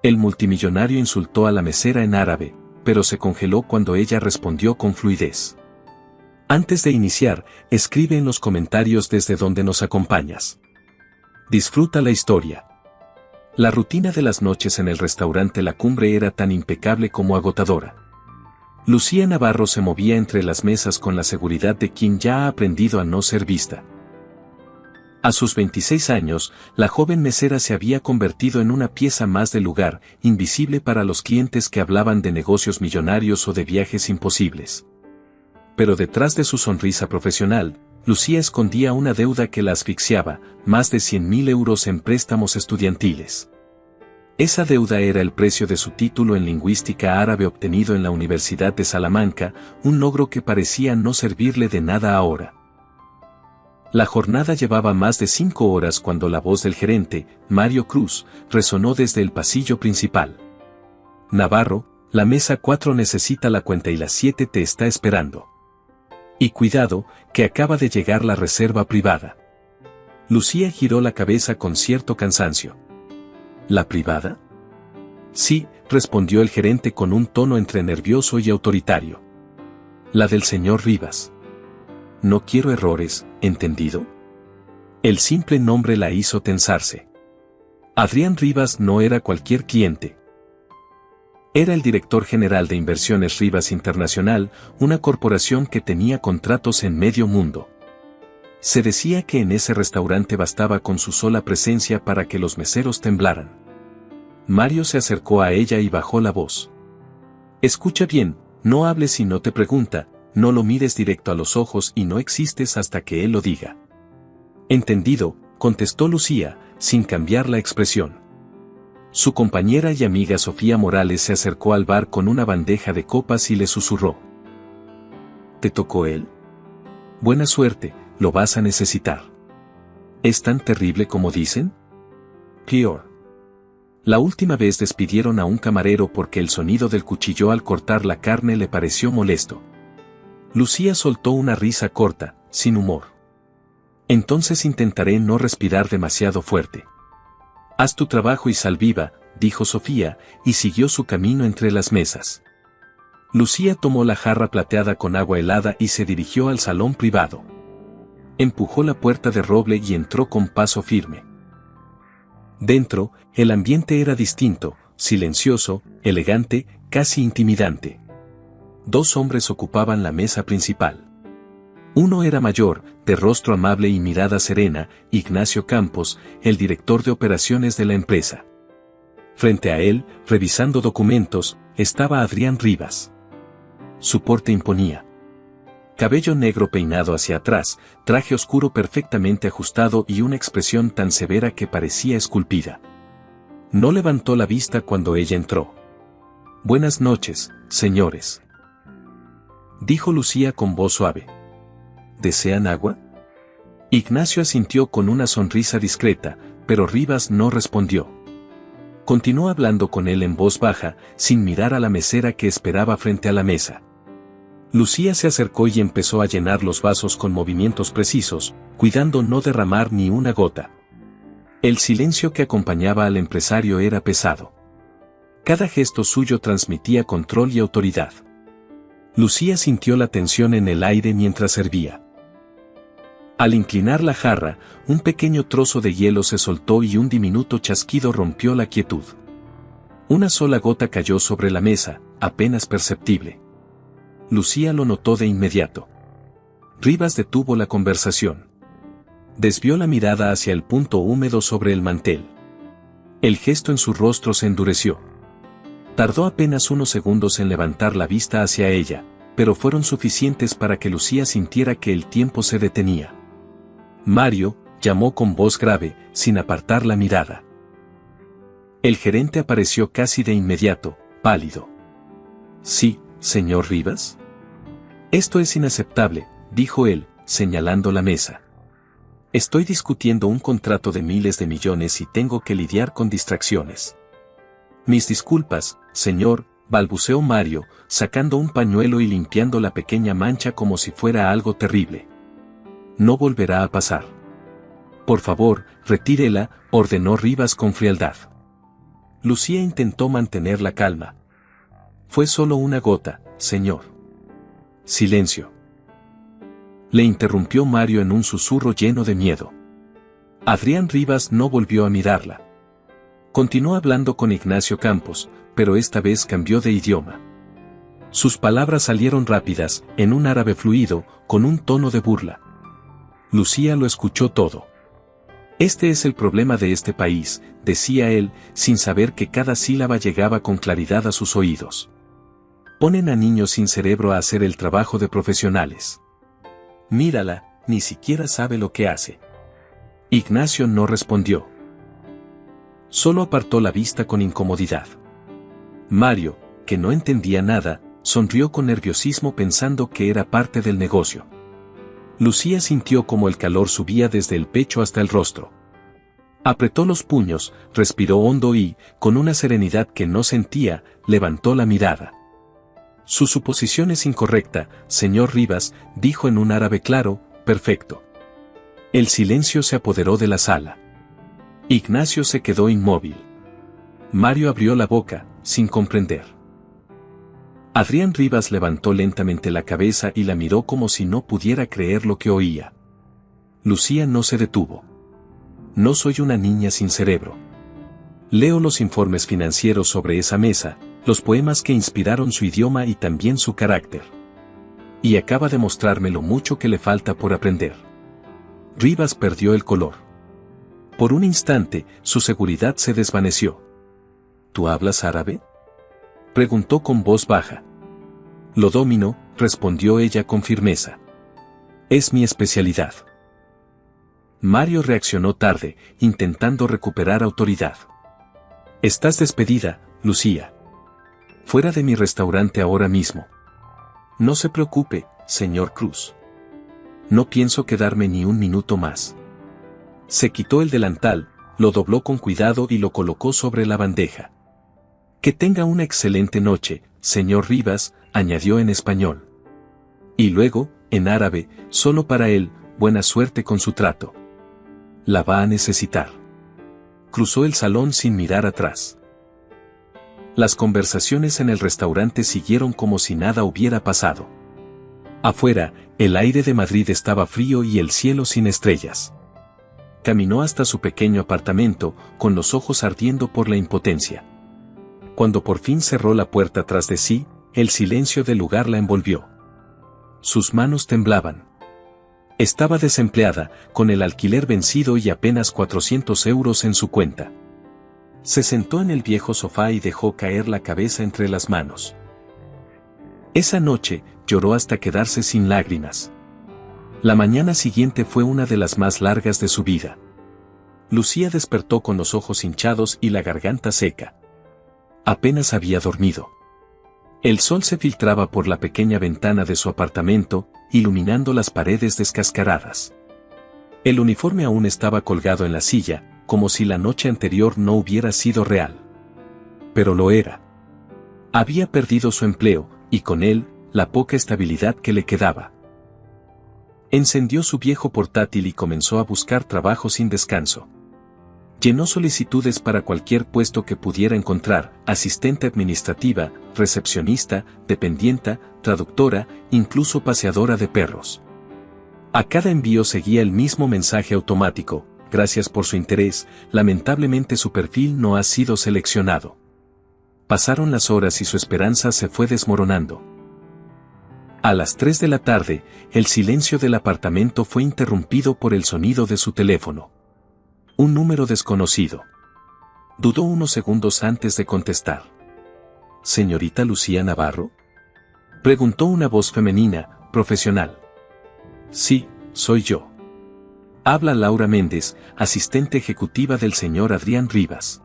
El multimillonario insultó a la mesera en árabe, pero se congeló cuando ella respondió con fluidez. Antes de iniciar, escribe en los comentarios desde donde nos acompañas. Disfruta la historia. La rutina de las noches en el restaurante La Cumbre era tan impecable como agotadora. Lucía Navarro se movía entre las mesas con la seguridad de quien ya ha aprendido a no ser vista. A sus 26 años, la joven mesera se había convertido en una pieza más del lugar, invisible para los clientes que hablaban de negocios millonarios o de viajes imposibles. Pero detrás de su sonrisa profesional, Lucía escondía una deuda que la asfixiaba, más de 100.000 euros en préstamos estudiantiles. Esa deuda era el precio de su título en lingüística árabe obtenido en la Universidad de Salamanca, un logro que parecía no servirle de nada ahora. La jornada llevaba más de 5 horas cuando la voz del gerente, Mario Cruz, resonó desde el pasillo principal. Navarro, la mesa 4 necesita la cuenta y la 7 te está esperando. Y cuidado, que acaba de llegar la reserva privada. Lucía giró la cabeza con cierto cansancio. ¿La privada? Sí, respondió el gerente con un tono entre nervioso y autoritario. La del señor Rivas. No quiero errores, ¿entendido? El simple nombre la hizo tensarse. Adrián Rivas no era cualquier cliente. Era el director general de Inversiones Rivas Internacional, una corporación que tenía contratos en medio mundo. Se decía que en ese restaurante bastaba con su sola presencia para que los meseros temblaran. Mario se acercó a ella y bajó la voz. Escucha bien, no hables si no te pregunta, no lo mires directo a los ojos y no existes hasta que él lo diga. Entendido, contestó Lucía, sin cambiar la expresión. Su compañera y amiga Sofía Morales se acercó al bar con una bandeja de copas y le susurró. ¿Te tocó él? Buena suerte, lo vas a necesitar. ¿Es tan terrible como dicen? Peor. La última vez despidieron a un camarero porque el sonido del cuchillo al cortar la carne le pareció molesto. Lucía soltó una risa corta, sin humor. Entonces intentaré no respirar demasiado fuerte. Haz tu trabajo y sal viva, dijo Sofía, y siguió su camino entre las mesas. Lucía tomó la jarra plateada con agua helada y se dirigió al salón privado. Empujó la puerta de roble y entró con paso firme. Dentro, el ambiente era distinto, silencioso, elegante, casi intimidante. 2 hombres ocupaban la mesa principal. Uno era mayor, de rostro amable y mirada serena, Ignacio Campos, el director de operaciones de la empresa. Frente a él, revisando documentos, estaba Adrián Rivas. Su porte imponía. Cabello negro peinado hacia atrás, traje oscuro perfectamente ajustado y una expresión tan severa que parecía esculpida. No levantó la vista cuando ella entró. Buenas noches, señores. Dijo Lucía con voz suave. ¿Desean agua? Ignacio asintió con una sonrisa discreta, pero Rivas no respondió. Continuó hablando con él en voz baja, sin mirar a la mesera que esperaba frente a la mesa. Lucía se acercó y empezó a llenar los vasos con movimientos precisos, cuidando no derramar ni una gota. El silencio que acompañaba al empresario era pesado. Cada gesto suyo transmitía control y autoridad. Lucía sintió la tensión en el aire mientras servía. Al inclinar la jarra, un pequeño trozo de hielo se soltó y un diminuto chasquido rompió la quietud. Una sola gota cayó sobre la mesa, apenas perceptible. Lucía lo notó de inmediato. Rivas detuvo la conversación. Desvió la mirada hacia el punto húmedo sobre el mantel. El gesto en su rostro se endureció. Tardó apenas unos segundos en levantar la vista hacia ella, pero fueron suficientes para que Lucía sintiera que el tiempo se detenía. Mario, llamó con voz grave, sin apartar la mirada. El gerente apareció casi de inmediato, pálido. Sí, señor Rivas. Esto es inaceptable, dijo él, señalando la mesa. Estoy discutiendo un contrato de miles de millones y tengo que lidiar con distracciones. Mis disculpas, señor, balbuceó Mario, sacando un pañuelo y limpiando la pequeña mancha como si fuera algo terrible. No volverá a pasar. Por favor, retírela, ordenó Rivas con frialdad. Lucía intentó mantener la calma. Fue solo una gota, señor. Silencio. Le interrumpió Mario en un susurro lleno de miedo. Adrián Rivas no volvió a mirarla. Continuó hablando con Ignacio Campos, pero esta vez cambió de idioma. Sus palabras salieron rápidas, en un árabe fluido, con un tono de burla. Lucía lo escuchó todo. Este es el problema de este país, decía él, sin saber que cada sílaba llegaba con claridad a sus oídos. Ponen a niños sin cerebro a hacer el trabajo de profesionales. Mírala, ni siquiera sabe lo que hace. Ignacio no respondió. Solo apartó la vista con incomodidad. Mario, que no entendía nada, sonrió con nerviosismo pensando que era parte del negocio. Lucía sintió como el calor subía desde el pecho hasta el rostro. Apretó los puños, respiró hondo y, con una serenidad que no sentía, levantó la mirada. Su suposición es incorrecta, señor Rivas, dijo en un árabe claro, perfecto. El silencio se apoderó de la sala. Ignacio se quedó inmóvil. Mario abrió la boca, sin comprender. Adrián Rivas levantó lentamente la cabeza y la miró como si no pudiera creer lo que oía. Lucía no se detuvo. No soy una niña sin cerebro. Leo los informes financieros sobre esa mesa, los poemas que inspiraron su idioma y también su carácter. Y acaba de mostrarme lo mucho que le falta por aprender. Rivas perdió el color. Por un instante, su seguridad se desvaneció. ¿Tú hablas árabe?, preguntó con voz baja. Lo domino, respondió ella con firmeza. Es mi especialidad. Mario reaccionó tarde, intentando recuperar autoridad. Estás despedida, Lucía. Fuera de mi restaurante ahora mismo. No se preocupe, señor Cruz. No pienso quedarme ni un minuto más. Se quitó el delantal, lo dobló con cuidado y lo colocó sobre la bandeja. Que tenga una excelente noche, señor Rivas, añadió en español. Y luego, en árabe, solo para él, buena suerte con su trato. La va a necesitar. Cruzó el salón sin mirar atrás. Las conversaciones en el restaurante siguieron como si nada hubiera pasado. Afuera, el aire de Madrid estaba frío y el cielo sin estrellas. Caminó hasta su pequeño apartamento, con los ojos ardiendo por la impotencia. Cuando por fin cerró la puerta tras de sí, el silencio del lugar la envolvió. Sus manos temblaban. Estaba desempleada, con el alquiler vencido y apenas 400 euros en su cuenta. Se sentó en el viejo sofá y dejó caer la cabeza entre las manos. Esa noche, lloró hasta quedarse sin lágrimas. La mañana siguiente fue una de las más largas de su vida. Lucía despertó con los ojos hinchados y la garganta seca. Apenas había dormido. El sol se filtraba por la pequeña ventana de su apartamento, iluminando las paredes descascaradas. El uniforme aún estaba colgado en la silla, como si la noche anterior no hubiera sido real. Pero lo era. Había perdido su empleo, y con él, la poca estabilidad que le quedaba. Encendió su viejo portátil y comenzó a buscar trabajo sin descanso. Llenó solicitudes para cualquier puesto que pudiera encontrar, asistente administrativa, recepcionista, dependienta, traductora, incluso paseadora de perros. A cada envío seguía el mismo mensaje automático: gracias por su interés, lamentablemente su perfil no ha sido seleccionado. Pasaron las horas y su esperanza se fue desmoronando. A las 3 de la tarde, el silencio del apartamento fue interrumpido por el sonido de su teléfono. Un número desconocido. Dudó unos segundos antes de contestar. ¿Señorita Lucía Navarro?, preguntó una voz femenina, profesional. Sí, soy yo. Habla Laura Méndez, asistente ejecutiva del señor Adrián Rivas.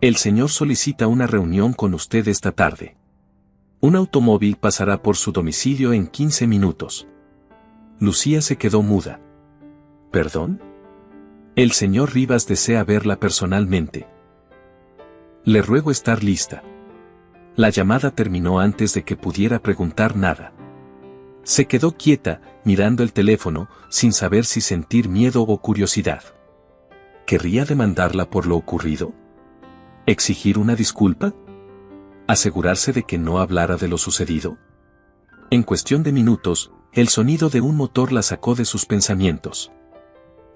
El señor solicita una reunión con usted esta tarde. Un automóvil pasará por su domicilio en 15 minutos. Lucía se quedó muda. ¿Perdón? El señor Rivas desea verla personalmente. Le ruego estar lista. La llamada terminó antes de que pudiera preguntar nada. Se quedó quieta, mirando el teléfono, sin saber si sentir miedo o curiosidad. ¿Querría demandarla por lo ocurrido? ¿Exigir una disculpa? ¿Asegurarse de que no hablara de lo sucedido? En cuestión de minutos, el sonido de un motor la sacó de sus pensamientos.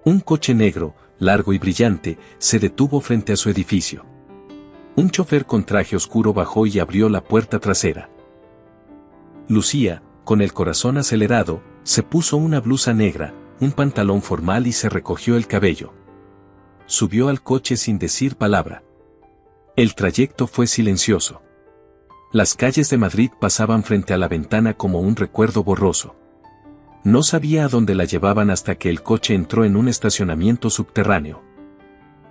Un coche negro, largo y brillante, se detuvo frente a su edificio. Un chofer con traje oscuro bajó y abrió la puerta trasera. Lucía, con el corazón acelerado, se puso una blusa negra, un pantalón formal y se recogió el cabello. Subió al coche sin decir palabra. El trayecto fue silencioso. Las calles de Madrid pasaban frente a la ventana como un recuerdo borroso. No sabía a dónde la llevaban hasta que el coche entró en un estacionamiento subterráneo.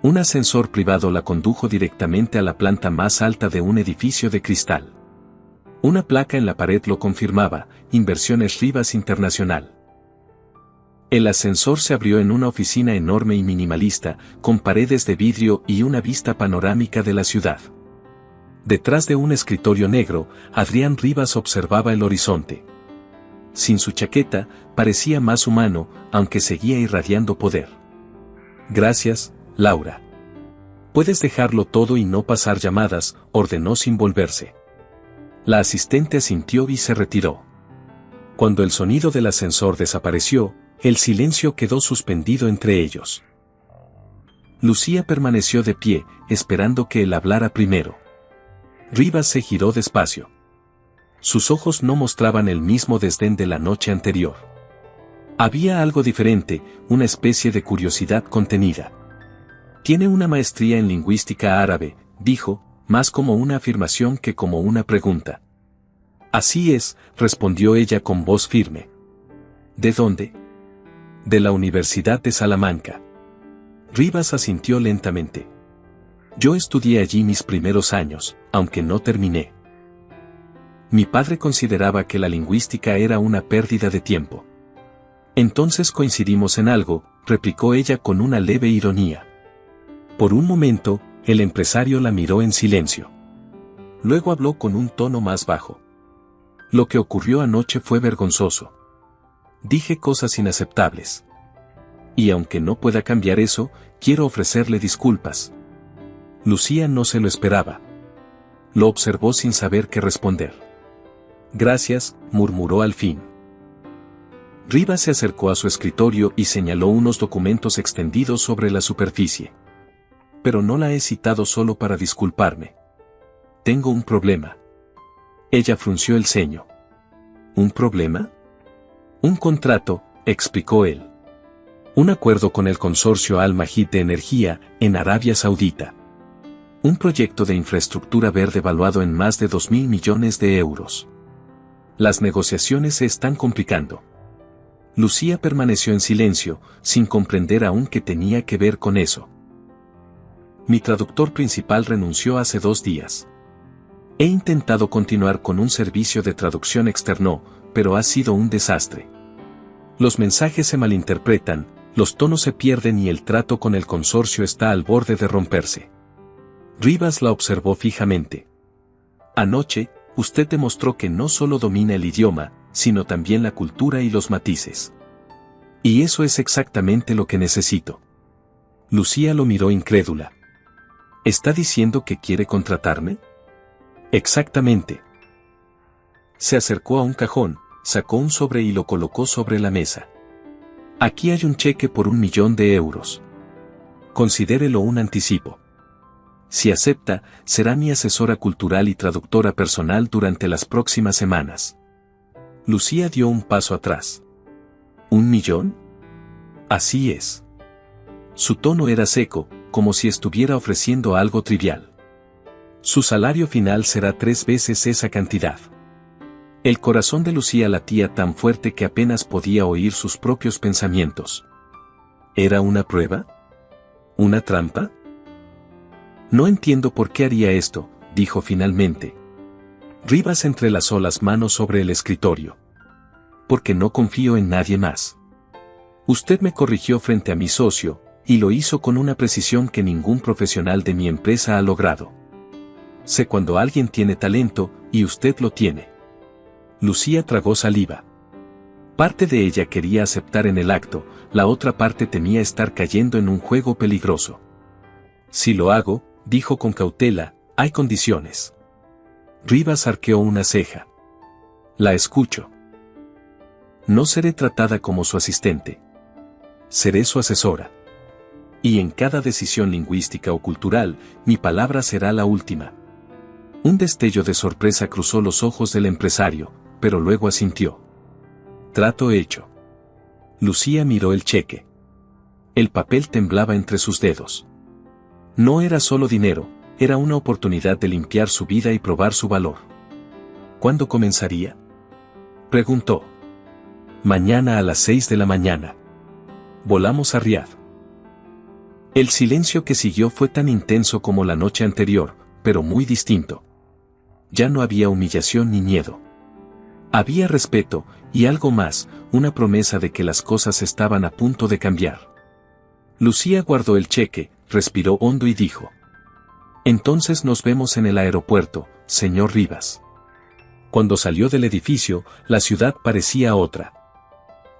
Un ascensor privado la condujo directamente a la planta más alta de un edificio de cristal. Una placa en la pared lo confirmaba: Inversiones Rivas Internacional. El ascensor se abrió en una oficina enorme y minimalista, con paredes de vidrio y una vista panorámica de la ciudad. Detrás de un escritorio negro, Adrián Rivas observaba el horizonte. Sin su chaqueta, parecía más humano, aunque seguía irradiando poder. «Gracias, Laura. Puedes dejarlo todo y no pasar llamadas», ordenó sin volverse. La asistente asintió y se retiró. Cuando el sonido del ascensor desapareció, el silencio quedó suspendido entre ellos. Lucía permaneció de pie, esperando que él hablara primero. Rivas se giró despacio. Sus ojos no mostraban el mismo desdén de la noche anterior. Había algo diferente, una especie de curiosidad contenida. «Tiene una maestría en lingüística árabe», dijo, más como una afirmación que como una pregunta. «Así es», respondió ella con voz firme. «¿De dónde?» «De la Universidad de Salamanca». Rivas asintió lentamente. «Yo estudié allí mis primeros años, aunque no terminé. Mi padre consideraba que la lingüística era una pérdida de tiempo». «Entonces coincidimos en algo», replicó ella con una leve ironía. Por un momento, el empresario la miró en silencio. Luego habló con un tono más bajo. «Lo que ocurrió anoche fue vergonzoso. Dije cosas inaceptables. Y aunque no pueda cambiar eso, quiero ofrecerle disculpas». Lucía no se lo esperaba. Lo observó sin saber qué responder. «Gracias», murmuró al fin. Rivas se acercó a su escritorio y señaló unos documentos extendidos sobre la superficie. «Pero no la he citado solo para disculparme. Tengo un problema». Ella frunció el ceño. «¿Un problema?» «Un contrato», explicó él. «Un acuerdo con el consorcio Al Majid de Energía, en Arabia Saudita. Un proyecto de infraestructura verde valuado en más de 2.000 millones de euros. Las negociaciones se están complicando». Lucía permaneció en silencio, sin comprender aún qué tenía que ver con eso. «Mi traductor principal renunció hace 2 días. He intentado continuar con un servicio de traducción externo, pero ha sido un desastre. Los mensajes se malinterpretan, los tonos se pierden y el trato con el consorcio está al borde de romperse». Rivas la observó fijamente. «Anoche, usted demostró que no solo domina el idioma, sino también la cultura y los matices. Y eso es exactamente lo que necesito». Lucía lo miró incrédula. «¿Está diciendo que quiere contratarme?» «Exactamente». Se acercó a un cajón, sacó un sobre y lo colocó sobre la mesa. «Aquí hay un cheque por 1 millón de euros. Considérelo un anticipo. Si acepta, será mi asesora cultural y traductora personal durante las próximas semanas». Lucía dio un paso atrás. «¿1 millón?» «Así es». Su tono era seco, como si estuviera ofreciendo algo trivial. «Su salario final será 3 veces esa cantidad». El corazón de Lucía latía tan fuerte que apenas podía oír sus propios pensamientos. ¿Era una prueba? ¿Una trampa? «No entiendo por qué haría esto», dijo finalmente. Rivas entrelazó las manos sobre el escritorio. «Porque no confío en nadie más. Usted me corrigió frente a mi socio, y lo hizo con una precisión que ningún profesional de mi empresa ha logrado. Sé cuando alguien tiene talento, y usted lo tiene». Lucía tragó saliva. Parte de ella quería aceptar en el acto, la otra parte temía estar cayendo en un juego peligroso. «Si lo hago, dijo con cautela, hay condiciones. Rivas arqueó una ceja. La escucho. No seré tratada como su asistente. Seré su asesora. Y en cada decisión lingüística o cultural, mi palabra será la última. Un destello de sorpresa cruzó los ojos del empresario, pero luego asintió. Trato hecho. Lucía miró el cheque. El papel temblaba entre sus dedos. No era solo dinero, era una oportunidad de limpiar su vida y probar su valor. ¿Cuándo comenzaría?, preguntó. Mañana a las 6 de la mañana. Volamos a Riad. El silencio que siguió fue tan intenso como la noche anterior, pero muy distinto. Ya no había humillación ni miedo. Había respeto, y algo más, una promesa de que las cosas estaban a punto de cambiar. Lucía guardó el cheque, respiró hondo y dijo: entonces nos vemos en el aeropuerto, señor Rivas. Cuando salió del edificio, la ciudad parecía otra.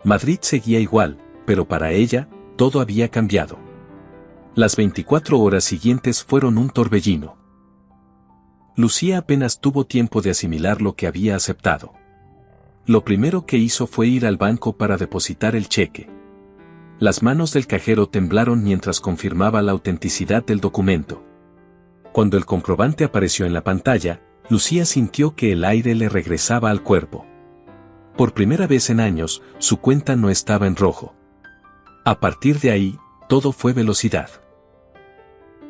Madrid seguía igual, pero para ella, todo había cambiado. Las 24 horas siguientes fueron un torbellino. Lucía apenas tuvo tiempo de asimilar lo que había aceptado. Lo primero que hizo fue ir al banco para depositar el cheque. Las manos del cajero temblaron mientras confirmaba la autenticidad del documento. Cuando el comprobante apareció en la pantalla, Lucía sintió que el aire le regresaba al cuerpo. Por primera vez en años, su cuenta no estaba en rojo. A partir de ahí, todo fue velocidad.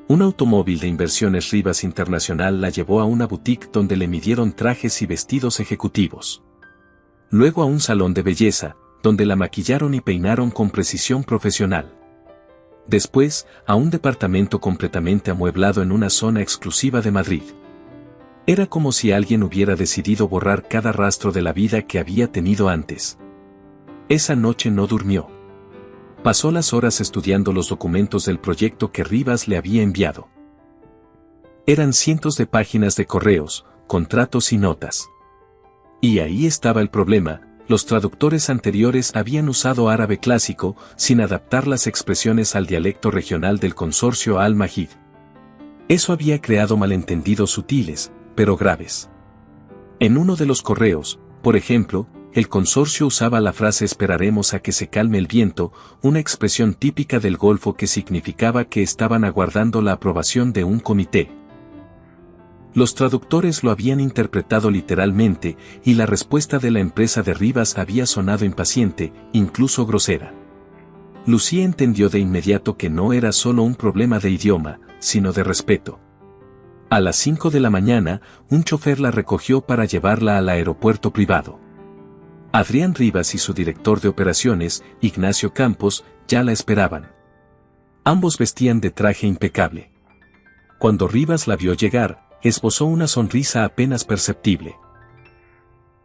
Un automóvil de inversiones Rivas Internacional la llevó a una boutique donde le midieron trajes y vestidos ejecutivos. Luego a un salón de belleza, donde la maquillaron y peinaron con precisión profesional. Después, a un departamento completamente amueblado en una zona exclusiva de Madrid. Era como si alguien hubiera decidido borrar cada rastro de la vida que había tenido antes. Esa noche no durmió. Pasó las horas estudiando los documentos del proyecto que Rivas le había enviado. Eran cientos de páginas de correos, contratos y notas. Y ahí estaba el problema: los traductores anteriores habían usado árabe clásico, sin adaptar las expresiones al dialecto regional del consorcio Al-Majid. Eso había creado malentendidos sutiles, pero graves. En uno de los correos, por ejemplo, el consorcio usaba la frase «esperaremos a que se calme el viento», una expresión típica del Golfo que significaba que estaban aguardando la aprobación de un comité. Los traductores lo habían interpretado literalmente, y la respuesta de la empresa de Rivas había sonado impaciente, incluso grosera. Lucía entendió de inmediato que no era solo un problema de idioma, sino de respeto. A las 5 de la mañana, un chofer la recogió para llevarla al aeropuerto privado. Adrián Rivas y su director de operaciones, Ignacio Campos, ya la esperaban. Ambos vestían de traje impecable. Cuando Rivas la vio llegar, esbozó una sonrisa apenas perceptible.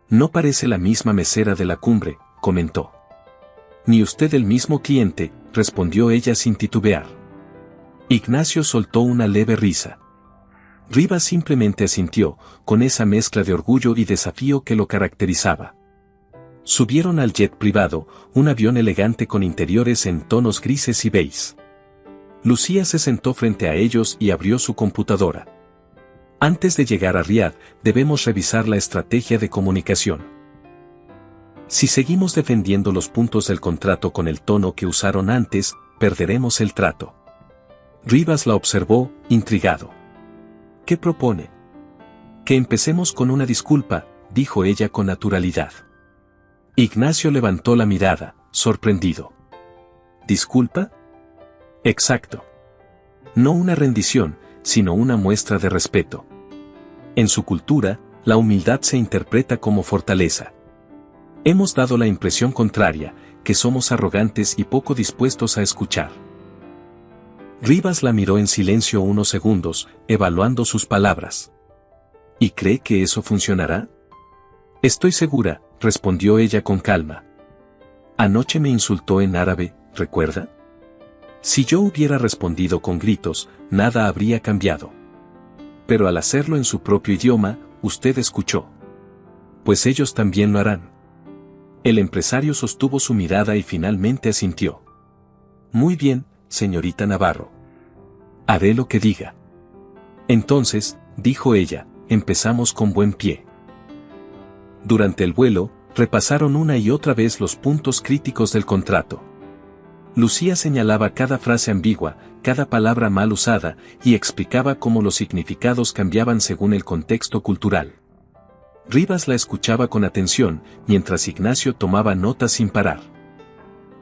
«No parece la misma mesera de la cumbre», comentó. «Ni usted el mismo cliente», respondió ella sin titubear. Ignacio soltó una leve risa. Rivas simplemente asintió, con esa mezcla de orgullo y desafío que lo caracterizaba. Subieron al jet privado, un avión elegante con interiores en tonos grises y beige. Lucía se sentó frente a ellos y abrió su computadora. Antes de llegar a Riad, debemos revisar la estrategia de comunicación. Si seguimos defendiendo los puntos del contrato con el tono que usaron antes, perderemos el trato. Rivas la observó, intrigado. ¿Qué propone? Que empecemos con una disculpa, dijo ella con naturalidad. Ignacio levantó la mirada, sorprendido. ¿Disculpa? Exacto. No una rendición, sino una muestra de respeto. En su cultura, la humildad se interpreta como fortaleza. Hemos dado la impresión contraria, que somos arrogantes y poco dispuestos a escuchar. Rivas la miró en silencio unos segundos, evaluando sus palabras. ¿Y cree que eso funcionará? Estoy segura, respondió ella con calma. Anoche me insultó en árabe, ¿recuerda? Si yo hubiera respondido con gritos, nada habría cambiado. Pero al hacerlo en su propio idioma, usted escuchó. Pues ellos también lo harán. El empresario sostuvo su mirada y finalmente asintió. Muy bien, señorita Navarro. Haré lo que diga. Entonces, dijo ella, empezamos con buen pie. Durante el vuelo, repasaron una y otra vez los puntos críticos del contrato. Lucía señalaba cada frase ambigua, cada palabra mal usada, y explicaba cómo los significados cambiaban según el contexto cultural. Rivas la escuchaba con atención, mientras Ignacio tomaba notas sin parar.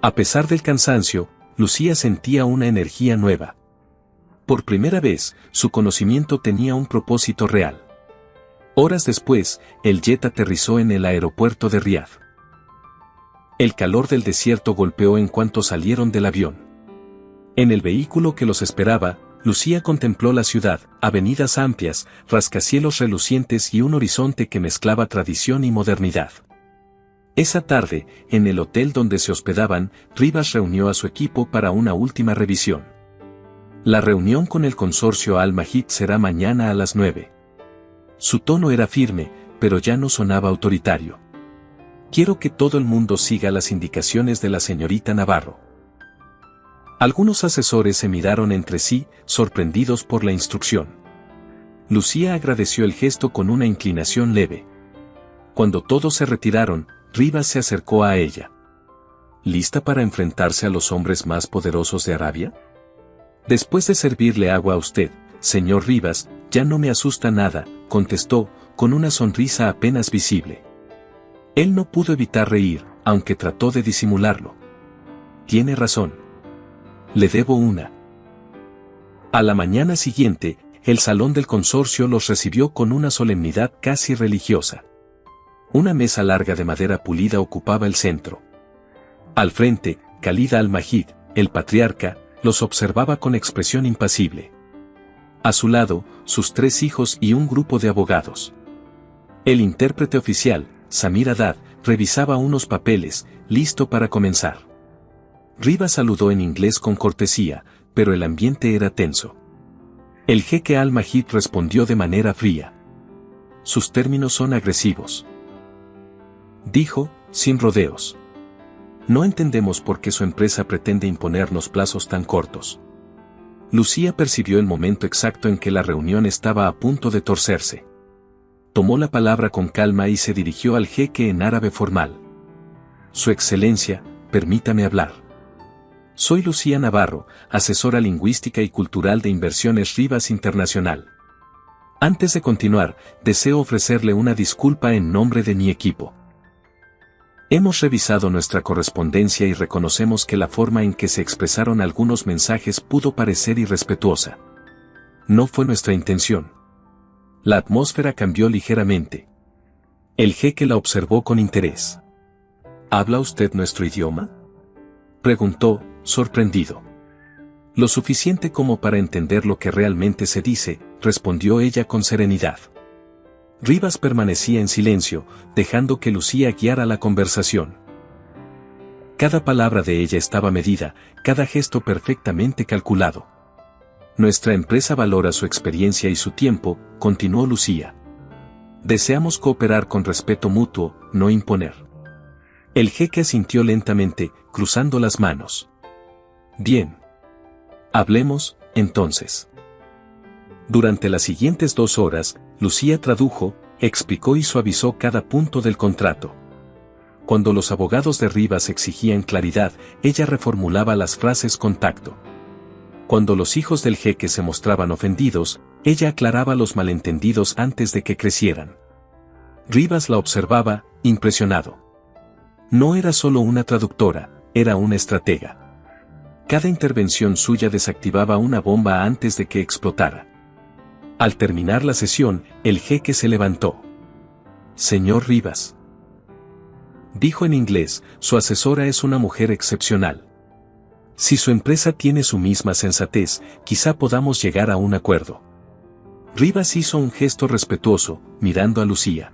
A pesar del cansancio, Lucía sentía una energía nueva. Por primera vez, su conocimiento tenía un propósito real. Horas después, el jet aterrizó en el aeropuerto de Riad. El calor del desierto golpeó en cuanto salieron del avión. En el vehículo que los esperaba, Lucía contempló la ciudad, avenidas amplias, rascacielos relucientes y un horizonte que mezclaba tradición y modernidad. Esa tarde, en el hotel donde se hospedaban, Rivas reunió a su equipo para una última revisión. La reunión con el consorcio Al Mahid será mañana a las 9. Su tono era firme, pero ya no sonaba autoritario. Quiero que todo el mundo siga las indicaciones de la señorita Navarro. Algunos asesores se miraron entre sí, sorprendidos por la instrucción. Lucía agradeció el gesto con una inclinación leve. Cuando todos se retiraron, Rivas se acercó a ella. ¿Lista para enfrentarse a los hombres más poderosos de Arabia? Después de servirle agua a usted, señor Rivas, ya no me asusta nada, contestó, con una sonrisa apenas visible. Él no pudo evitar reír, aunque trató de disimularlo. Tiene razón. Le debo una. A la mañana siguiente, el salón del consorcio los recibió con una solemnidad casi religiosa. Una mesa larga de madera pulida ocupaba el centro. Al frente, Khalid al-Mahid, el patriarca, los observaba con expresión impasible. A su lado, sus 3 hijos y un grupo de abogados. El intérprete oficial, Samir Haddad, revisaba unos papeles, listo para comenzar. Rivas saludó en inglés con cortesía, pero el ambiente era tenso. El jeque al-Mahid respondió de manera fría. Sus términos son agresivos. Dijo, sin rodeos. No entendemos por qué su empresa pretende imponernos plazos tan cortos. Lucía percibió el momento exacto en que la reunión estaba a punto de torcerse. Tomó la palabra con calma y se dirigió al jeque en árabe formal. Su excelencia, permítame hablar. Soy Lucía Navarro, asesora lingüística y cultural de Inversiones Rivas Internacional. Antes de continuar, deseo ofrecerle una disculpa en nombre de mi equipo. Hemos revisado nuestra correspondencia y reconocemos que la forma en que se expresaron algunos mensajes pudo parecer irrespetuosa. No fue nuestra intención. La atmósfera cambió ligeramente. El jeque la observó con interés. ¿Habla usted nuestro idioma?, preguntó, sorprendido. Lo suficiente como para entender lo que realmente se dice, respondió ella con serenidad. Rivas permanecía en silencio, dejando que Lucía guiara la conversación. Cada palabra de ella estaba medida, cada gesto perfectamente calculado. Nuestra empresa valora su experiencia y su tiempo, continuó Lucía. Deseamos cooperar con respeto mutuo, no imponer. El jeque asintió lentamente, cruzando las manos. Bien. Hablemos, entonces. Durante las siguientes 2 horas, Lucía tradujo, explicó y suavizó cada punto del contrato. Cuando los abogados de Rivas exigían claridad, ella reformulaba las frases con tacto. Cuando los hijos del jeque se mostraban ofendidos, ella aclaraba los malentendidos antes de que crecieran. Rivas la observaba, impresionado. No era solo una traductora, era una estratega. Cada intervención suya desactivaba una bomba antes de que explotara. Al terminar la sesión, el jeque se levantó. Señor Rivas, dijo en inglés, su asesora es una mujer excepcional. Si su empresa tiene su misma sensatez, quizá podamos llegar a un acuerdo. Rivas hizo un gesto respetuoso, mirando a Lucía.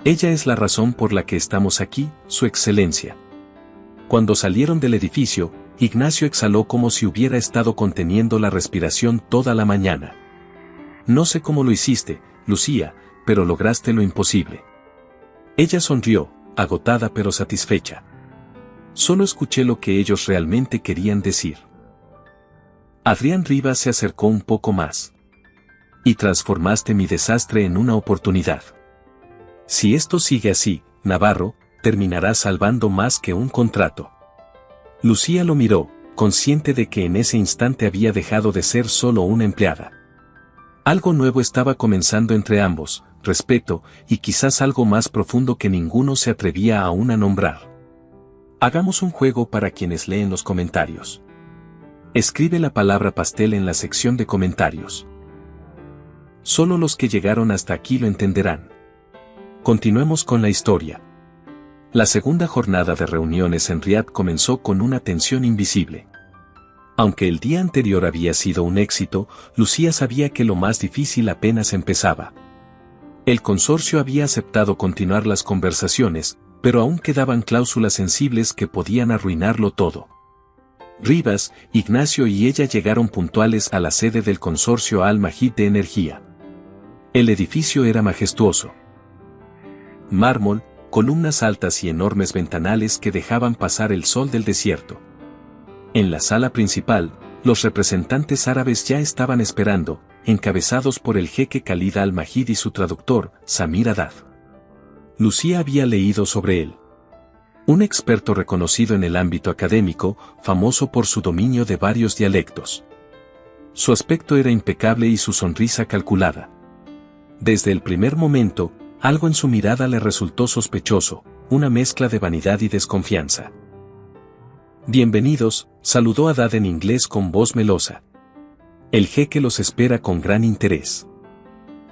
Ella es la razón por la que estamos aquí, su excelencia. Cuando salieron del edificio, Ignacio exhaló como si hubiera estado conteniendo la respiración toda la mañana. No sé cómo lo hiciste, Lucía, pero lograste lo imposible. Ella sonrió, agotada pero satisfecha. Solo escuché lo que ellos realmente querían decir. Adrián Rivas se acercó un poco más. Y transformaste mi desastre en una oportunidad. Si esto sigue así, Navarro, terminarás salvando más que un contrato. Lucía lo miró, consciente de que en ese instante había dejado de ser solo una empleada. Algo nuevo estaba comenzando entre ambos, respeto, y quizás algo más profundo que ninguno se atrevía aún a nombrar. Hagamos un juego para quienes leen los comentarios. Escribe la palabra pastel en la sección de comentarios. Solo los que llegaron hasta aquí lo entenderán. Continuemos con la historia. La segunda jornada de reuniones en Riad comenzó con una tensión invisible. Aunque el día anterior había sido un éxito, Lucía sabía que lo más difícil apenas empezaba. El consorcio había aceptado continuar las conversaciones, pero aún quedaban cláusulas sensibles que podían arruinarlo todo. Rivas, Ignacio y ella llegaron puntuales a la sede del consorcio Al-Majid de Energía. El edificio era majestuoso. Mármol, columnas altas y enormes ventanales que dejaban pasar el sol del desierto. En la sala principal, los representantes árabes ya estaban esperando, encabezados por el jeque Khalid Al-Majid y su traductor, Samir Haddad. Lucía había leído sobre él. Un experto reconocido en el ámbito académico, famoso por su dominio de varios dialectos. Su aspecto era impecable y su sonrisa calculada. Desde el primer momento, algo en su mirada le resultó sospechoso, una mezcla de vanidad y desconfianza. Bienvenidos, saludó Haddad en inglés con voz melosa. El jeque los espera con gran interés.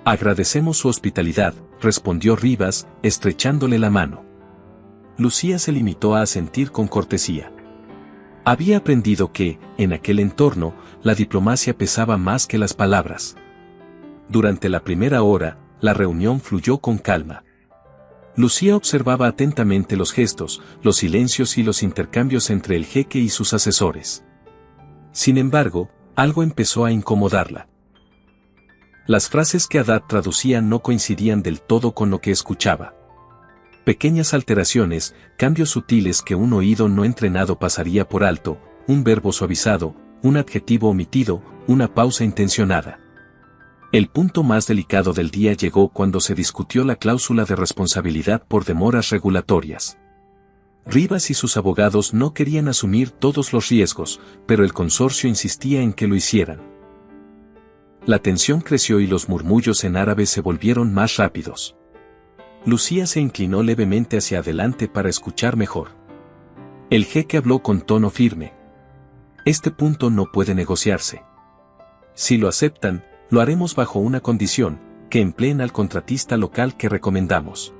Agradecemos su hospitalidad, respondió Rivas, estrechándole la mano. Lucía se limitó a asentir con cortesía. Había aprendido que, en aquel entorno, la diplomacia pesaba más que las palabras. Durante la primera hora, la reunión fluyó con calma. Lucía observaba atentamente los gestos, los silencios y los intercambios entre el jeque y sus asesores. Sin embargo, algo empezó a incomodarla. Las frases que Haddad traducía no coincidían del todo con lo que escuchaba. Pequeñas alteraciones, cambios sutiles que un oído no entrenado pasaría por alto, un verbo suavizado, un adjetivo omitido, una pausa intencionada. El punto más delicado del día llegó cuando se discutió la cláusula de responsabilidad por demoras regulatorias. Rivas y sus abogados no querían asumir todos los riesgos, pero el consorcio insistía en que lo hicieran. La tensión creció y los murmullos en árabe se volvieron más rápidos. Lucía se inclinó levemente hacia adelante para escuchar mejor. El jeque habló con tono firme. Este punto no puede negociarse. Si lo aceptan, lo haremos bajo una condición, que empleen al contratista local que recomendamos.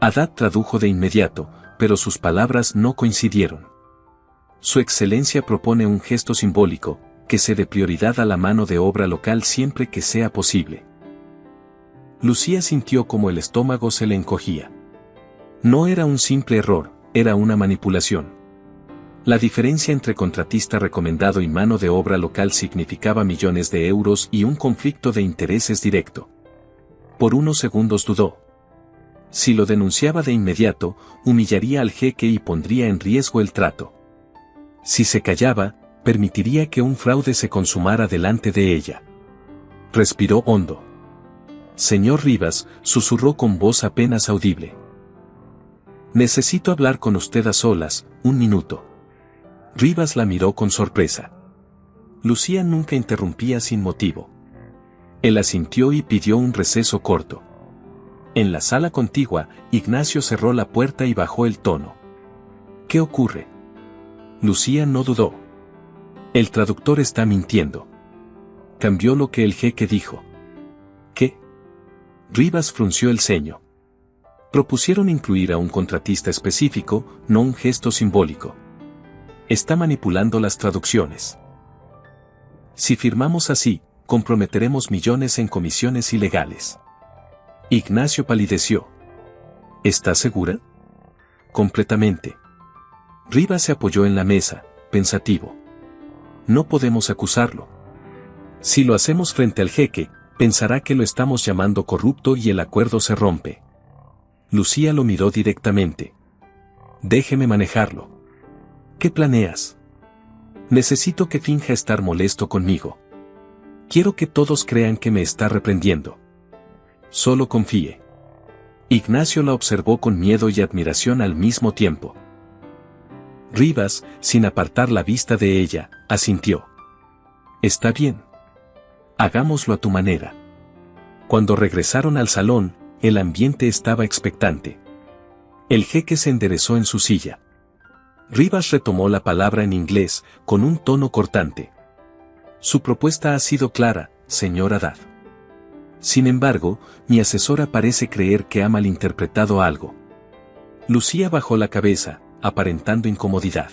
Haddad tradujo de inmediato, pero sus palabras no coincidieron. Su excelencia propone un gesto simbólico, que se dé prioridad a la mano de obra local siempre que sea posible. Lucía sintió como el estómago se le encogía. No era un simple error, era una manipulación. La diferencia entre contratista recomendado y mano de obra local significaba millones de euros y un conflicto de intereses directo. Por unos segundos dudó. Si lo denunciaba de inmediato, humillaría al jeque y pondría en riesgo el trato. Si se callaba, permitiría que un fraude se consumara delante de ella. Respiró hondo. Señor Rivas, susurró con voz apenas audible. Necesito hablar con usted a solas, un minuto. Rivas la miró con sorpresa. Lucía nunca interrumpía sin motivo. Él asintió y pidió un receso corto. En la sala contigua, Ignacio cerró la puerta y bajó el tono. ¿Qué ocurre? Lucía no dudó. El traductor está mintiendo. Cambió lo que el jeque dijo. ¿Qué? Rivas frunció el ceño. Propusieron incluir a un contratista específico, no un gesto simbólico. Está manipulando las traducciones. Si firmamos así, comprometeremos millones en comisiones ilegales. Ignacio palideció. ¿Estás segura? Completamente. Rivas se apoyó en la mesa, pensativo. No podemos acusarlo. Si lo hacemos frente al jeque, pensará que lo estamos llamando corrupto y el acuerdo se rompe. Lucía lo miró directamente. Déjeme manejarlo. ¿Qué planeas? Necesito que finja estar molesto conmigo. Quiero que todos crean que me está reprendiendo. Solo confíe. Ignacio la observó con miedo y admiración al mismo tiempo. Rivas, sin apartar la vista de ella, asintió. Está bien. Hagámoslo a tu manera. Cuando regresaron al salón, el ambiente estaba expectante. El jeque se enderezó en su silla. Rivas retomó la palabra en inglés, con un tono cortante. Su propuesta ha sido clara, señor Haddad. Sin embargo, mi asesora parece creer que ha malinterpretado algo. Lucía bajó la cabeza, aparentando incomodidad.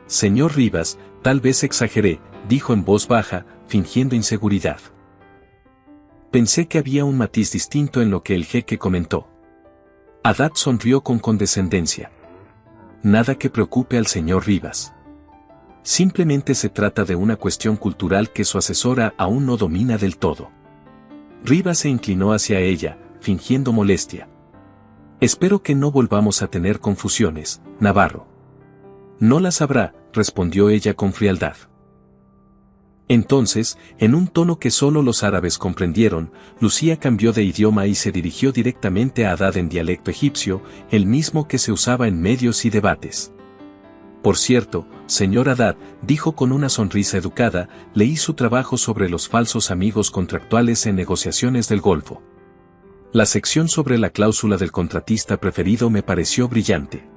Señor Rivas, tal vez exageré, dijo en voz baja, fingiendo inseguridad. Pensé que había un matiz distinto en lo que el jeque comentó. Haddad sonrió con condescendencia. Nada que preocupe al señor Rivas. Simplemente se trata de una cuestión cultural que su asesora aún no domina del todo. Rivas se inclinó hacia ella, fingiendo molestia. Espero que no volvamos a tener confusiones, Navarro. No las habrá, respondió ella con frialdad. Entonces, en un tono que solo los árabes comprendieron, Lucía cambió de idioma y se dirigió directamente a Haddad en dialecto egipcio, el mismo que se usaba en medios y debates. Por cierto, señor Haddad, dijo con una sonrisa educada, leí su trabajo sobre los falsos amigos contractuales en negociaciones del Golfo. La sección sobre la cláusula del contratista preferido me pareció brillante.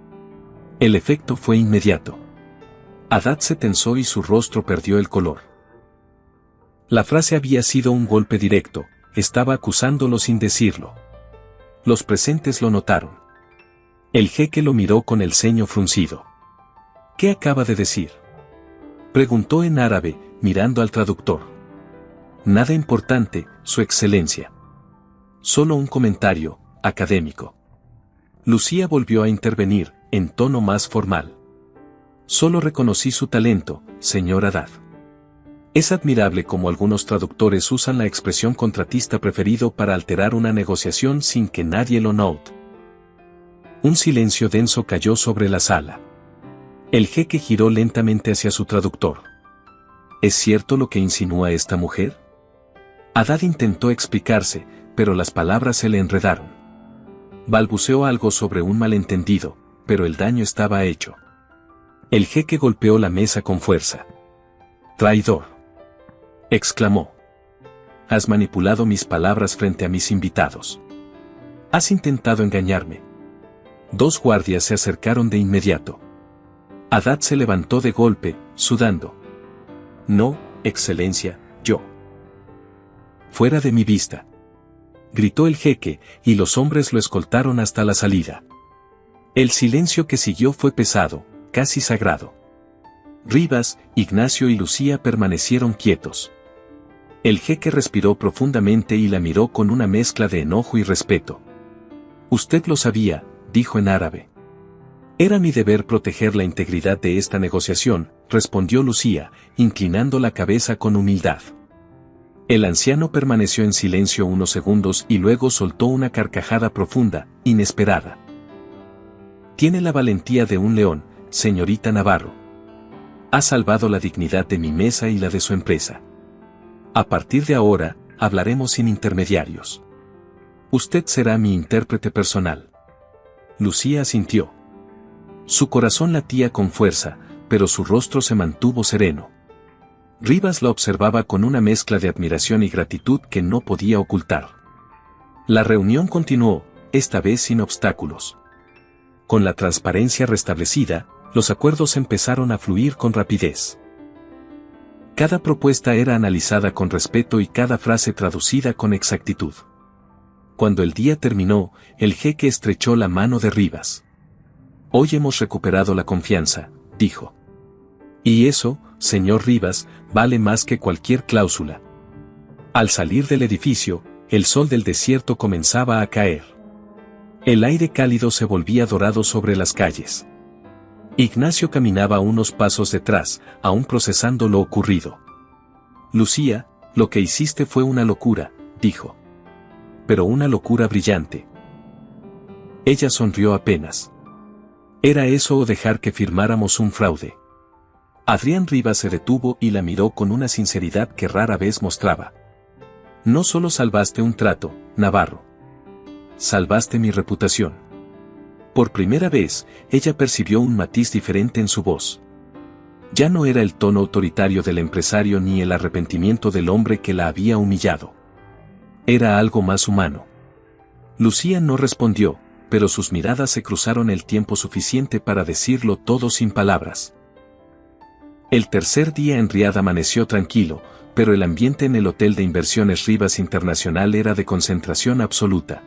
El efecto fue inmediato. Haddad se tensó y su rostro perdió el color. La frase había sido un golpe directo, estaba acusándolo sin decirlo. Los presentes lo notaron. El jeque lo miró con el ceño fruncido. ¿Qué acaba de decir?, preguntó en árabe, mirando al traductor. Nada importante, Su Excelencia. Solo un comentario, académico. Lucía volvió a intervenir, en tono más formal. Solo reconocí su talento, señor Haddad. Es admirable cómo algunos traductores usan la expresión contratista preferido para alterar una negociación sin que nadie lo note. Un silencio denso cayó sobre la sala. El jeque giró lentamente hacia su traductor. ¿Es cierto lo que insinúa esta mujer? Haddad intentó explicarse, pero las palabras se le enredaron. Balbuceó algo sobre un malentendido, pero el daño estaba hecho. El jeque golpeó la mesa con fuerza. «Traidor», exclamó. «Has manipulado mis palabras frente a mis invitados. Has intentado engañarme». Dos guardias se acercaron de inmediato. Haddad se levantó de golpe, sudando. «No, Excelencia, yo». «Fuera de mi vista», gritó el jeque, y los hombres lo escoltaron hasta la salida. El silencio que siguió fue pesado, casi sagrado. Rivas, Ignacio y Lucía permanecieron quietos. El jeque respiró profundamente y la miró con una mezcla de enojo y respeto. «Usted lo sabía», dijo en árabe. «Era mi deber proteger la integridad de esta negociación», respondió Lucía, inclinando la cabeza con humildad. El anciano permaneció en silencio unos segundos y luego soltó una carcajada profunda, inesperada. «Tiene la valentía de un león, señorita Navarro. Ha salvado la dignidad de mi mesa y la de su empresa. A partir de ahora, hablaremos sin intermediarios. Usted será mi intérprete personal». Lucía asintió. Su corazón latía con fuerza, pero su rostro se mantuvo sereno. Rivas la observaba con una mezcla de admiración y gratitud que no podía ocultar. La reunión continuó, esta vez sin obstáculos. Con la transparencia restablecida, los acuerdos empezaron a fluir con rapidez. Cada propuesta era analizada con respeto y cada frase traducida con exactitud. Cuando el día terminó, el jeque estrechó la mano de Rivas. «Hoy hemos recuperado la confianza», dijo. «Y eso, señor Rivas, vale más que cualquier cláusula». Al salir del edificio, el sol del desierto comenzaba a caer. El aire cálido se volvía dorado sobre las calles. Ignacio caminaba unos pasos detrás, aún procesando lo ocurrido. «Lucía, lo que hiciste fue una locura», dijo. «Pero una locura brillante». Ella sonrió apenas. «¿Era eso o dejar que firmáramos un fraude?». Adrián Rivas se detuvo y la miró con una sinceridad que rara vez mostraba. No solo salvaste un trato, Navarro. Salvaste mi reputación. Por primera vez, ella percibió un matiz diferente en su voz. Ya no era el tono autoritario del empresario ni el arrepentimiento del hombre que la había humillado. Era algo más humano. Lucía no respondió, pero sus miradas se cruzaron el tiempo suficiente para decirlo todo sin palabras. El tercer día en Riad amaneció tranquilo, pero el ambiente en el Hotel de Inversiones Rivas Internacional era de concentración absoluta.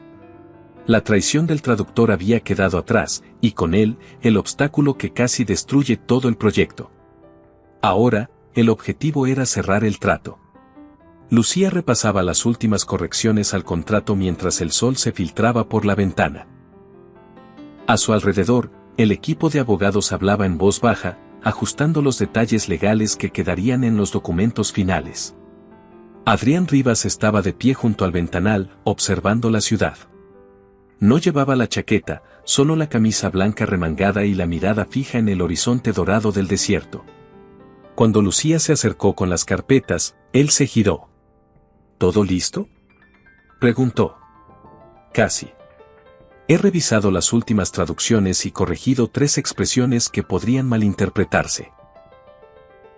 La traición del traductor había quedado atrás, y con él, el obstáculo que casi destruye todo el proyecto. Ahora, el objetivo era cerrar el trato. Lucía repasaba las últimas correcciones al contrato mientras el sol se filtraba por la ventana. A su alrededor, el equipo de abogados hablaba en voz baja, ajustando los detalles legales que quedarían en los documentos finales. Adrián Rivas estaba de pie junto al ventanal, observando la ciudad. No llevaba la chaqueta, solo la camisa blanca remangada y la mirada fija en el horizonte dorado del desierto. Cuando Lucía se acercó con las carpetas, él se giró. ¿Todo listo?, preguntó. Casi. He revisado las últimas traducciones y corregido 3 expresiones que podrían malinterpretarse.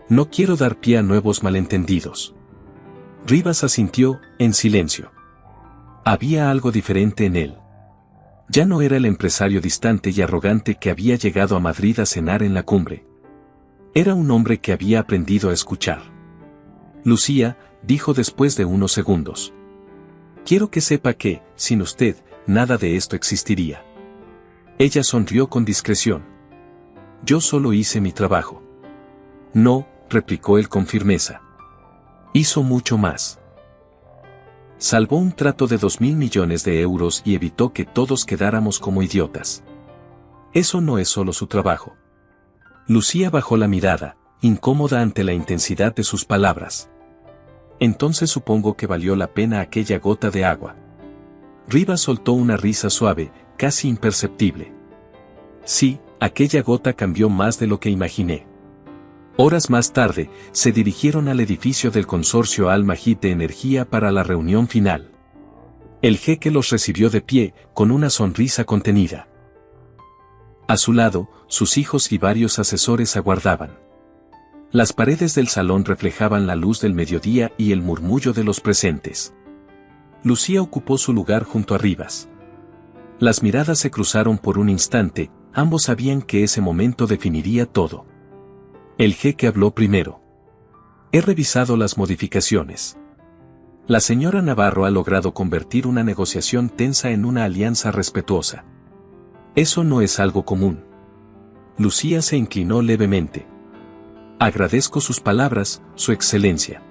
No quiero dar pie a nuevos malentendidos. Rivas asintió, en silencio. Había algo diferente en él. Ya no era el empresario distante y arrogante que había llegado a Madrid a cenar en la cumbre. Era un hombre que había aprendido a escuchar. Lucía, dijo después de unos segundos. Quiero que sepa que, sin usted, nada de esto existiría. Ella sonrió con discreción. Yo solo hice mi trabajo. No, replicó él con firmeza. Hizo mucho más. Salvó un trato de 2.000 millones de euros y evitó que todos quedáramos como idiotas. Eso no es solo su trabajo. Lucía bajó la mirada, incómoda ante la intensidad de sus palabras. Entonces supongo que valió la pena aquella gota de agua. Rivas soltó una risa suave, casi imperceptible. Sí, aquella gota cambió más de lo que imaginé. Horas más tarde, se dirigieron al edificio del consorcio Al-Majid de Energía para la reunión final. El jeque los recibió de pie, con una sonrisa contenida. A su lado, sus hijos y varios asesores aguardaban. Las paredes del salón reflejaban la luz del mediodía y el murmullo de los presentes. Lucía ocupó su lugar junto a Rivas. Las miradas se cruzaron por un instante, ambos sabían que ese momento definiría todo. El jeque habló primero. He revisado las modificaciones. La señora Navarro ha logrado convertir una negociación tensa en una alianza respetuosa. Eso no es algo común. Lucía se inclinó levemente. Agradezco sus palabras, Su Excelencia.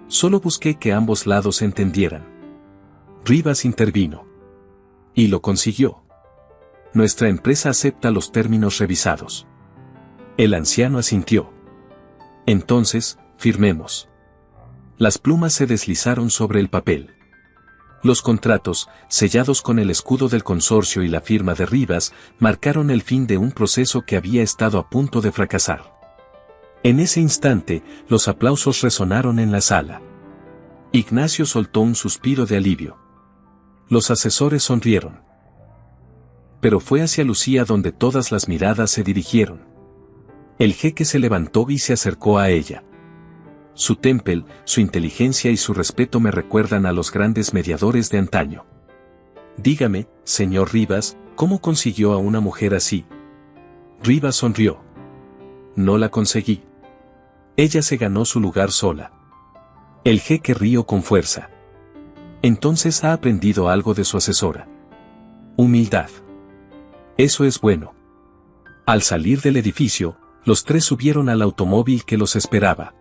Solo busqué que ambos lados entendieran. Rivas intervino. Y lo consiguió. Nuestra empresa acepta los términos revisados. El anciano asintió. Entonces, firmemos. Las plumas se deslizaron sobre el papel. Los contratos, sellados con el escudo del consorcio y la firma de Rivas, marcaron el fin de un proceso que había estado a punto de fracasar. En ese instante, los aplausos resonaron en la sala. Ignacio soltó un suspiro de alivio. Los asesores sonrieron. Pero fue hacia Lucía donde todas las miradas se dirigieron. El jeque se levantó y se acercó a ella. Su temple, su inteligencia y su respeto me recuerdan a los grandes mediadores de antaño. Dígame, señor Rivas, ¿cómo consiguió a una mujer así? Rivas sonrió. No la conseguí. Ella se ganó su lugar sola. El jeque rió con fuerza. Entonces ha aprendido algo de su asesora. Humildad. Eso es bueno. Al salir del edificio, los 3 subieron al automóvil que los esperaba.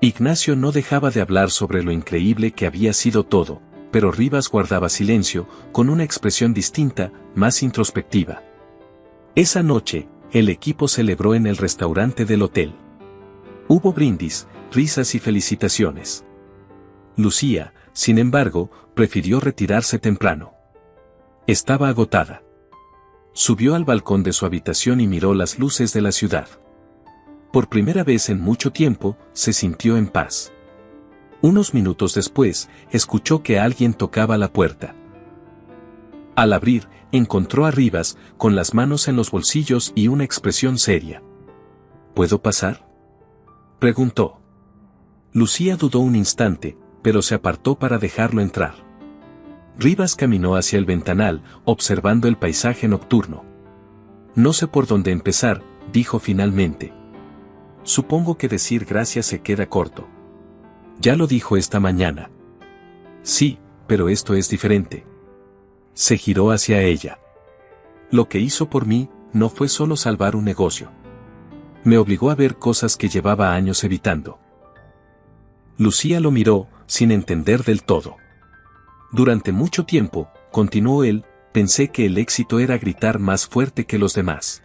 Ignacio no dejaba de hablar sobre lo increíble que había sido todo, pero Rivas guardaba silencio, con una expresión distinta, más introspectiva. Esa noche, el equipo celebró en el restaurante del hotel. Hubo brindis, risas y felicitaciones. Lucía, sin embargo, prefirió retirarse temprano. Estaba agotada. Subió al balcón de su habitación y miró las luces de la ciudad. Por primera vez en mucho tiempo, se sintió en paz. Unos minutos después, escuchó que alguien tocaba la puerta. Al abrir, encontró a Rivas, con las manos en los bolsillos y una expresión seria. ¿Puedo pasar?, preguntó. Lucía dudó un instante, pero se apartó para dejarlo entrar. Rivas caminó hacia el ventanal, observando el paisaje nocturno. No sé por dónde empezar, dijo finalmente. Supongo que decir gracias se queda corto. Ya lo dijo esta mañana. Sí, pero esto es diferente. Se giró hacia ella. Lo que hizo por mí, no fue solo salvar un negocio. Me obligó a ver cosas que llevaba años evitando. Lucía lo miró, sin entender del todo. Durante mucho tiempo, continuó él, pensé que el éxito era gritar más fuerte que los demás.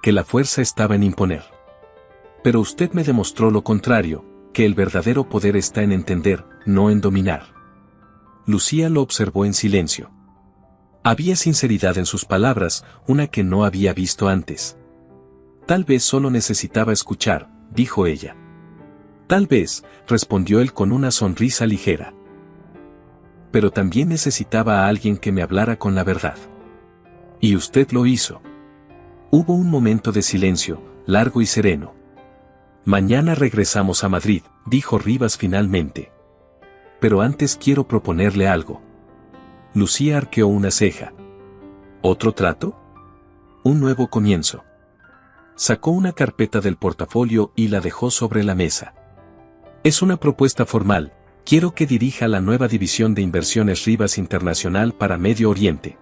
Que la fuerza estaba en imponer. Pero usted me demostró lo contrario, que el verdadero poder está en entender, no en dominar. Lucía lo observó en silencio. Había sinceridad en sus palabras, una que no había visto antes. Tal vez solo necesitaba escuchar, dijo ella. Tal vez, respondió él con una sonrisa ligera. Pero también necesitaba a alguien que me hablara con la verdad. Y usted lo hizo. Hubo un momento de silencio, largo y sereno. Mañana regresamos a Madrid, dijo Rivas finalmente. Pero antes quiero proponerle algo. Lucía arqueó una ceja. ¿Otro trato? Un nuevo comienzo. Sacó una carpeta del portafolio y la dejó sobre la mesa. Es una propuesta formal. Quiero que dirija la nueva división de inversiones Rivas Internacional para Medio Oriente.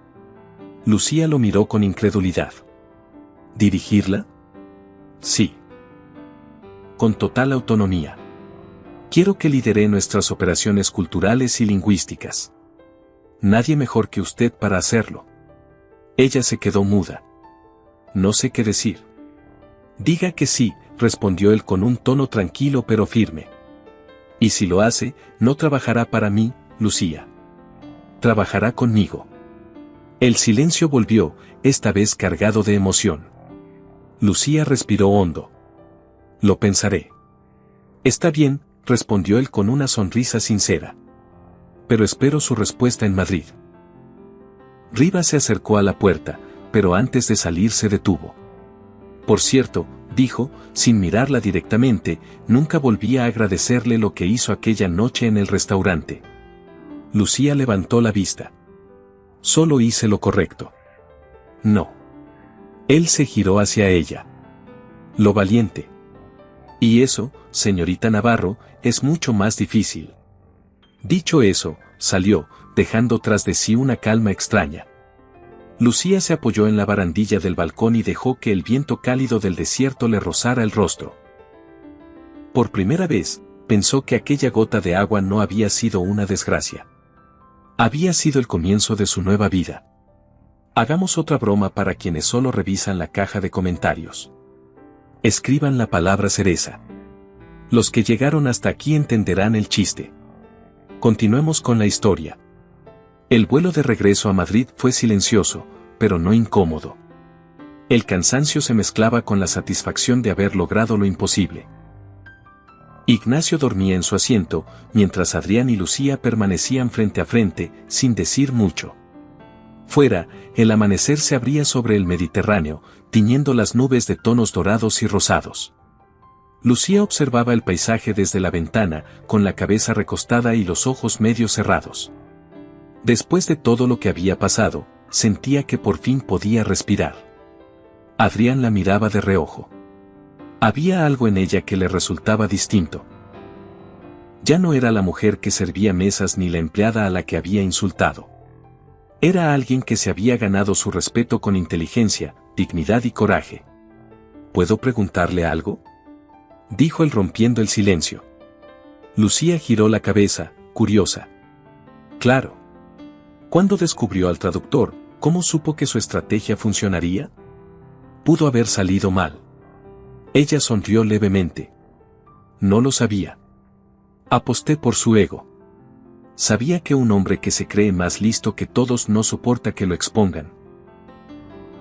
Lucía lo miró con incredulidad. ¿Dirigirla? Sí. Con total autonomía. Quiero que lidere nuestras operaciones culturales y lingüísticas. Nadie mejor que usted para hacerlo. Ella se quedó muda. No sé qué decir. Diga que sí, respondió él con un tono tranquilo pero firme. Y si lo hace, no trabajará para mí, Lucía. Trabajará conmigo. El silencio volvió, esta vez cargado de emoción. Lucía respiró hondo. Lo pensaré. Está bien, respondió él con una sonrisa sincera. Pero espero su respuesta en Madrid. Rivas se acercó a la puerta, pero antes de salir se detuvo. Por cierto, dijo, sin mirarla directamente, nunca volví a agradecerle lo que hizo aquella noche en el restaurante. Lucía levantó la vista. Solo hice lo correcto. No. Él se giró hacia ella. Lo valiente. Y eso, señorita Navarro, es mucho más difícil. Dicho eso, salió, dejando tras de sí una calma extraña. Lucía se apoyó en la barandilla del balcón y dejó que el viento cálido del desierto le rozara el rostro. Por primera vez, pensó que aquella gota de agua no había sido una desgracia. Había sido el comienzo de su nueva vida. Hagamos otra broma para quienes solo revisan la caja de comentarios. Escriban la palabra cereza. Los que llegaron hasta aquí entenderán el chiste. Continuemos con la historia. El vuelo de regreso a Madrid fue silencioso, pero no incómodo. El cansancio se mezclaba con la satisfacción de haber logrado lo imposible. Ignacio dormía en su asiento, mientras Adrián y Lucía permanecían frente a frente, sin decir mucho. Fuera, el amanecer se abría sobre el Mediterráneo, tiñendo las nubes de tonos dorados y rosados. Lucía observaba el paisaje desde la ventana, con la cabeza recostada y los ojos medio cerrados. Después de todo lo que había pasado, sentía que por fin podía respirar. Adrián la miraba de reojo. Había algo en ella que le resultaba distinto. Ya no era la mujer que servía mesas ni la empleada a la que había insultado. Era alguien que se había ganado su respeto con inteligencia, dignidad y coraje. ¿Puedo preguntarle algo?, dijo él rompiendo el silencio. Lucía giró la cabeza, curiosa. Claro. ¿Cuándo descubrió al traductor? ¿Cómo supo que su estrategia funcionaría? Pudo haber salido mal. Ella sonrió levemente. No lo sabía. Aposté por su ego. Sabía que un hombre que se cree más listo que todos no soporta que lo expongan.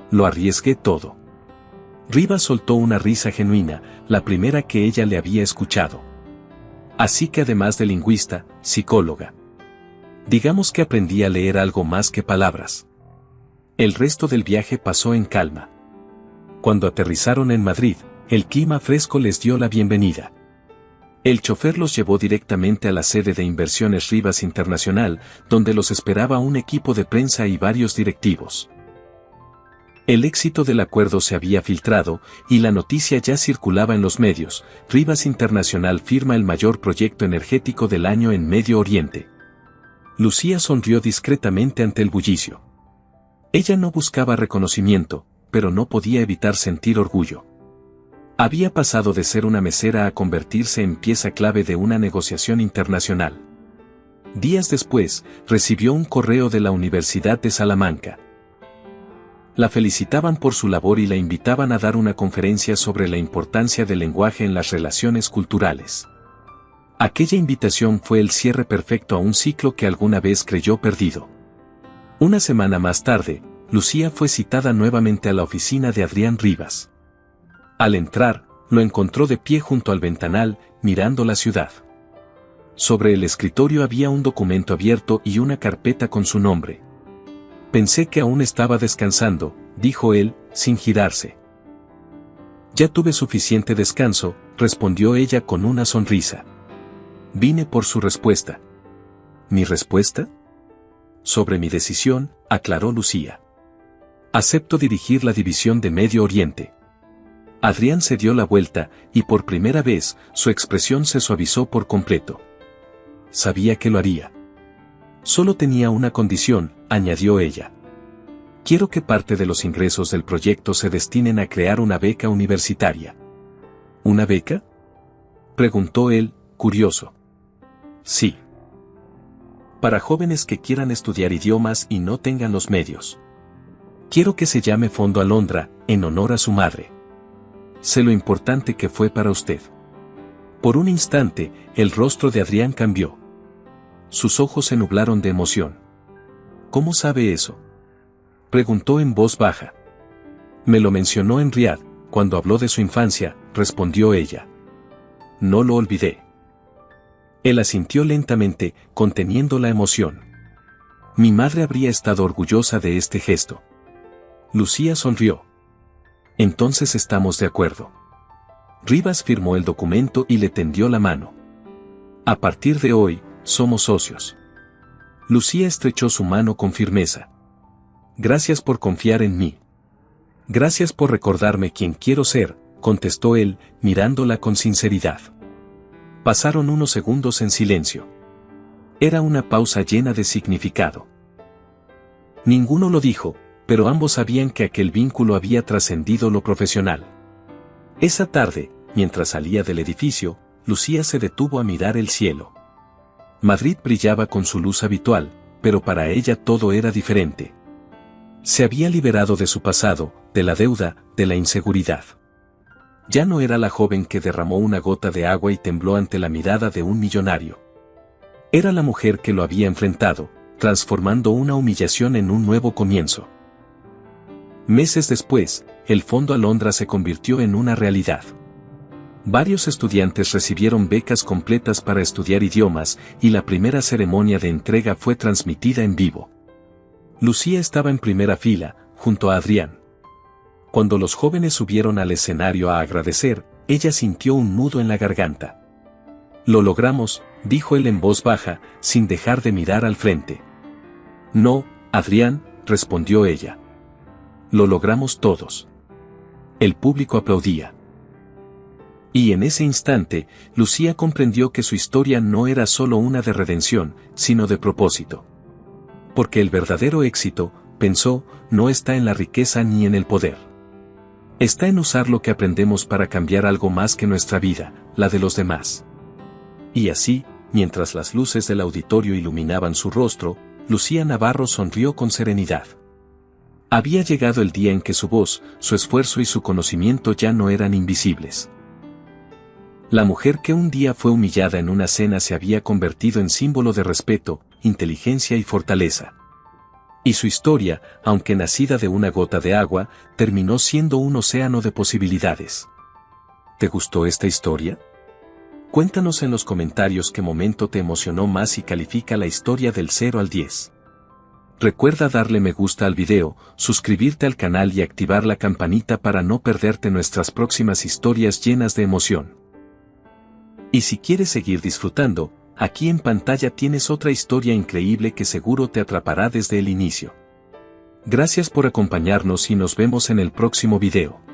Lo arriesgué todo. Rivas soltó una risa genuina, la primera que ella le había escuchado. Así que además de lingüista, psicóloga. Digamos que aprendí a leer algo más que palabras. El resto del viaje pasó en calma. Cuando aterrizaron en Madrid, el clima fresco les dio la bienvenida. El chofer los llevó directamente a la sede de Inversiones Rivas Internacional, donde los esperaba un equipo de prensa y varios directivos. El éxito del acuerdo se había filtrado, y la noticia ya circulaba en los medios: Rivas Internacional firma el mayor proyecto energético del año en Medio Oriente. Lucía sonrió discretamente ante el bullicio. Ella no buscaba reconocimiento, pero no podía evitar sentir orgullo. Había pasado de ser una mesera a convertirse en pieza clave de una negociación internacional. Días después, recibió un correo de la Universidad de Salamanca. La felicitaban por su labor y la invitaban a dar una conferencia sobre la importancia del lenguaje en las relaciones culturales. Aquella invitación fue el cierre perfecto a un ciclo que alguna vez creyó perdido. Una semana más tarde, Lucía fue citada nuevamente a la oficina de Adrián Rivas. Al entrar, lo encontró de pie junto al ventanal, mirando la ciudad. Sobre el escritorio había un documento abierto y una carpeta con su nombre. Pensé que aún estaba descansando, dijo él, sin girarse. Ya tuve suficiente descanso, respondió ella con una sonrisa. Vine por su respuesta. ¿Mi respuesta? Sobre mi decisión, aclaró Lucía. Acepto dirigir la división de Medio Oriente. Adrián se dio la vuelta, y por primera vez, su expresión se suavizó por completo. Sabía que lo haría. Solo tenía una condición, añadió ella. Quiero que parte de los ingresos del proyecto se destinen a crear una beca universitaria. ¿Una beca?, preguntó él, curioso. Sí. Para jóvenes que quieran estudiar idiomas y no tengan los medios. Quiero que se llame Fondo Alondra, en honor a su madre. Sé lo importante que fue para usted. Por un instante, el rostro de Adrián cambió. Sus ojos se nublaron de emoción. ¿Cómo sabe eso?, preguntó en voz baja. Me lo mencionó en Riad, cuando habló de su infancia, respondió ella. No lo olvidé. Él asintió lentamente, conteniendo la emoción. Mi madre habría estado orgullosa de este gesto. Lucía sonrió. Entonces estamos de acuerdo. Rivas firmó el documento y le tendió la mano. A partir de hoy, somos socios. Lucía estrechó su mano con firmeza. Gracias por confiar en mí. Gracias por recordarme quién quiero ser, contestó él, mirándola con sinceridad. Pasaron unos segundos en silencio. Era una pausa llena de significado. Ninguno lo dijo, pero ambos sabían que aquel vínculo había trascendido lo profesional. Esa tarde, mientras salía del edificio, Lucía se detuvo a mirar el cielo. Madrid brillaba con su luz habitual, pero para ella todo era diferente. Se había liberado de su pasado, de la deuda, de la inseguridad. Ya no era la joven que derramó una gota de agua y tembló ante la mirada de un millonario. Era la mujer que lo había enfrentado, transformando una humillación en un nuevo comienzo. Meses después, el Fondo Alondra se convirtió en una realidad. Varios estudiantes recibieron becas completas para estudiar idiomas, y la primera ceremonia de entrega fue transmitida en vivo. Lucía estaba en primera fila, junto a Adrián. Cuando los jóvenes subieron al escenario a agradecer, ella sintió un nudo en la garganta. Lo logramos, dijo él en voz baja, sin dejar de mirar al frente. No, Adrián, respondió ella. Lo logramos todos. El público aplaudía. Y en ese instante, Lucía comprendió que su historia no era solo una de redención, sino de propósito. Porque el verdadero éxito, pensó, no está en la riqueza ni en el poder. Está en usar lo que aprendemos para cambiar algo más que nuestra vida, la de los demás. Y así, mientras las luces del auditorio iluminaban su rostro, Lucía Navarro sonrió con serenidad. Había llegado el día en que su voz, su esfuerzo y su conocimiento ya no eran invisibles. La mujer que un día fue humillada en una cena se había convertido en símbolo de respeto, inteligencia y fortaleza. Y su historia, aunque nacida de una gota de agua, terminó siendo un océano de posibilidades. ¿Te gustó esta historia? Cuéntanos en los comentarios qué momento te emocionó más y califica la historia del 0 al 10. Recuerda darle me gusta al video, suscribirte al canal y activar la campanita para no perderte nuestras próximas historias llenas de emoción. Y si quieres seguir disfrutando, aquí en pantalla tienes otra historia increíble que seguro te atrapará desde el inicio. Gracias por acompañarnos y nos vemos en el próximo video.